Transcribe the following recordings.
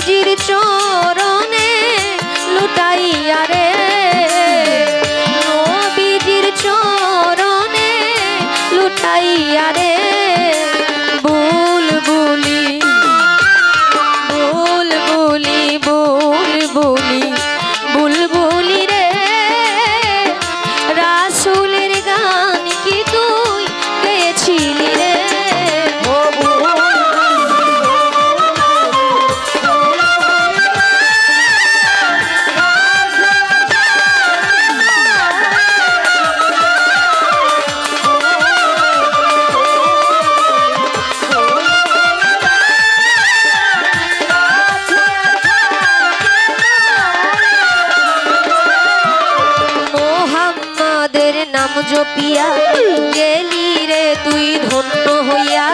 নবীজির চরণে লুটাইয়া রে, নবীজির চরণে লুটাইয়া রে, বুলবুলি বুলবুলি বুলবুলি বুলবুলি রে, রাসূলের গান কি তুই গেয়েছিলি রে। নাম জপিয়া গেলি রে তুই ধন্য হইয়া,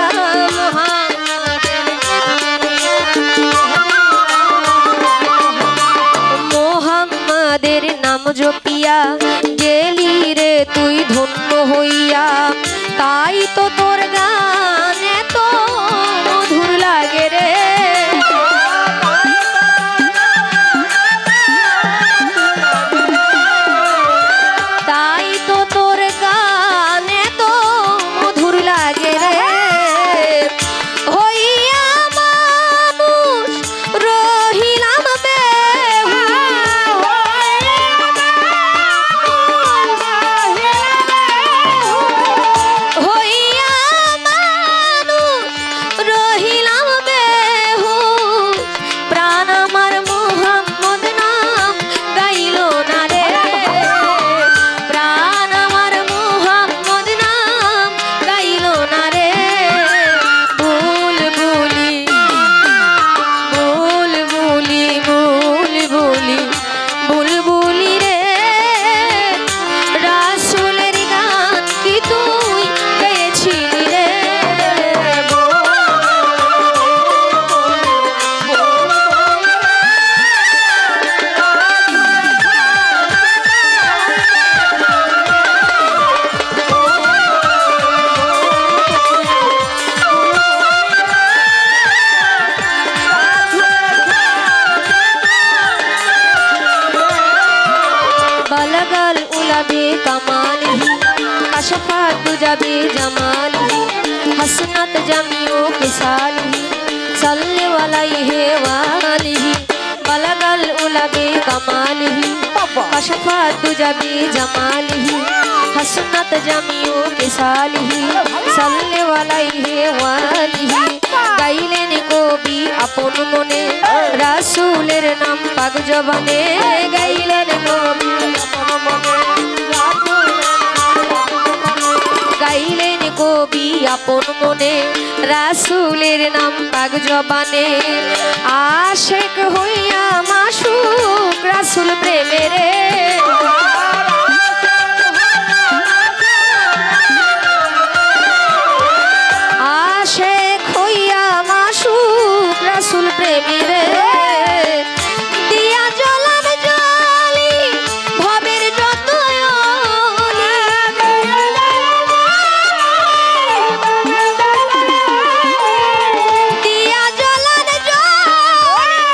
মোহাম্মদের নাম জপিয়া গেলি রে তুই ধন্য হইয়া, তাই তো তোর গান এত মধুর লাগে রে, তাই তো তোর গান এত মধুর লাগে রে। হইয়া মানুষ রহিলাম বেহুশ, হইয়া মানুষ রহিলাম বেহুশ, প্রাণ আমার মোহাম্মদ নাম গাইল না রে, প্রাণ আমার মোহাম্মদ নাম গাইল না রে, বুলবুলি বুলবুলি বুলবুলি বুলবুলি রে, রাসূলের গান কি তুই গেয়েছিলি রে। बलगल उलबे कमालिही कशफत दुजबे जमालिही हसनत जमियो किसालिही सल्ले अलैहि वालिही, बलगल उलबे कमालिही कशफत दुजबे जमालिही हसनत जमियो किसालिही सल्ले अलैहि वालिही, গাইলেন কবি আপন মনে রাসূলের নাম পাক জবানে, গাইলেন কবি আপন মনে, গাইলেন কবি আপন মনে রাসূলের নাম পাক জবানে, আশিক হইয়া মাশুক রাসূল প্রেমে রে, আশিক হইয়া মাশুক রাসূল প্রেমে রে, দিয়া জ্বলান জ্বালি ভবের যত অলি, দিয়া জ্বলান জ্বালি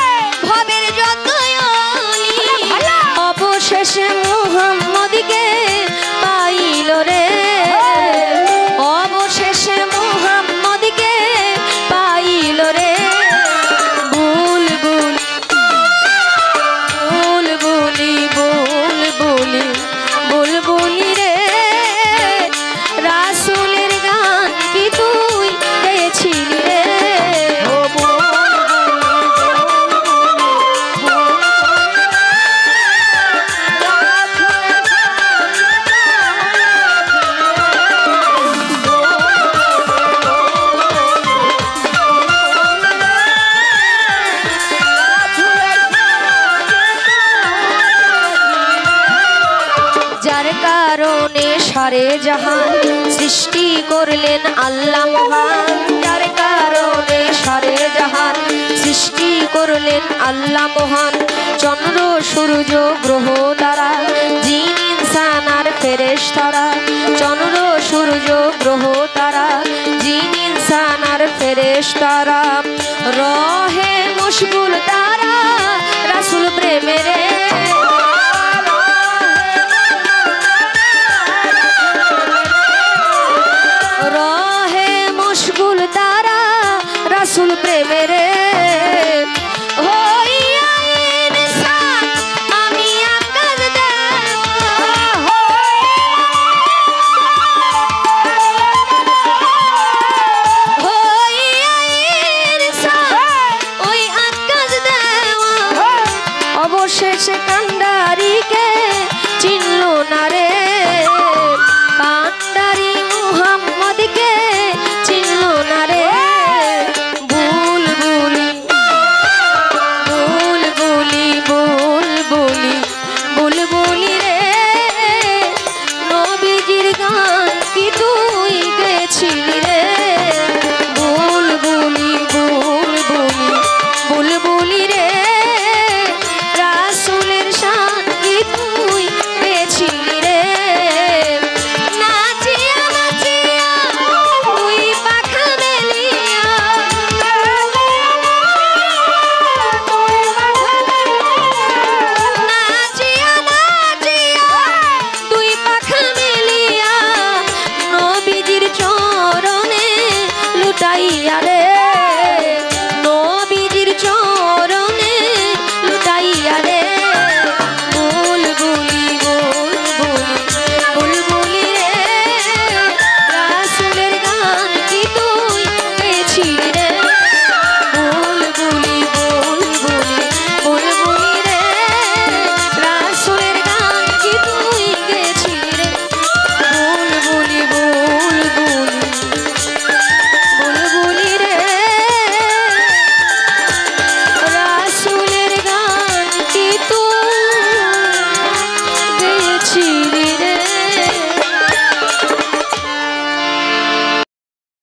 ভবের যত অলি, অবশেষে মুহাম্মদকে পাইল রে, অবশেষে মুহাম্মদকে পাইল রে, বুলবুল বুলবুলি বুলবুলি বুলবুলি রে, রাসূলের গান কি তুই গেয়েছিলি রে। যার কারণে সারে জাহান সৃষ্টি করলেন আল্লাহ মহান, যার কারণে সারে জাহান সৃষ্টি করলেন আল্লাহ মহান, চন্দ্র সূর্য গ্রহ তারা জিন ইনসান আর ফেরেশতারা, চন্দ্র সূর্য গ্রহ তারা জিন ইনসান আর ফেরেশতারা, রহে মশগুল তারা রাসূল প্রেমেরে রহে মশগুল তারা রাসূল প্রেমেরে হইয়া ইনসান আমি আকাশ দেওয়া হইয়া ইনসান ওই আকাশ দেওয়া অবশেষে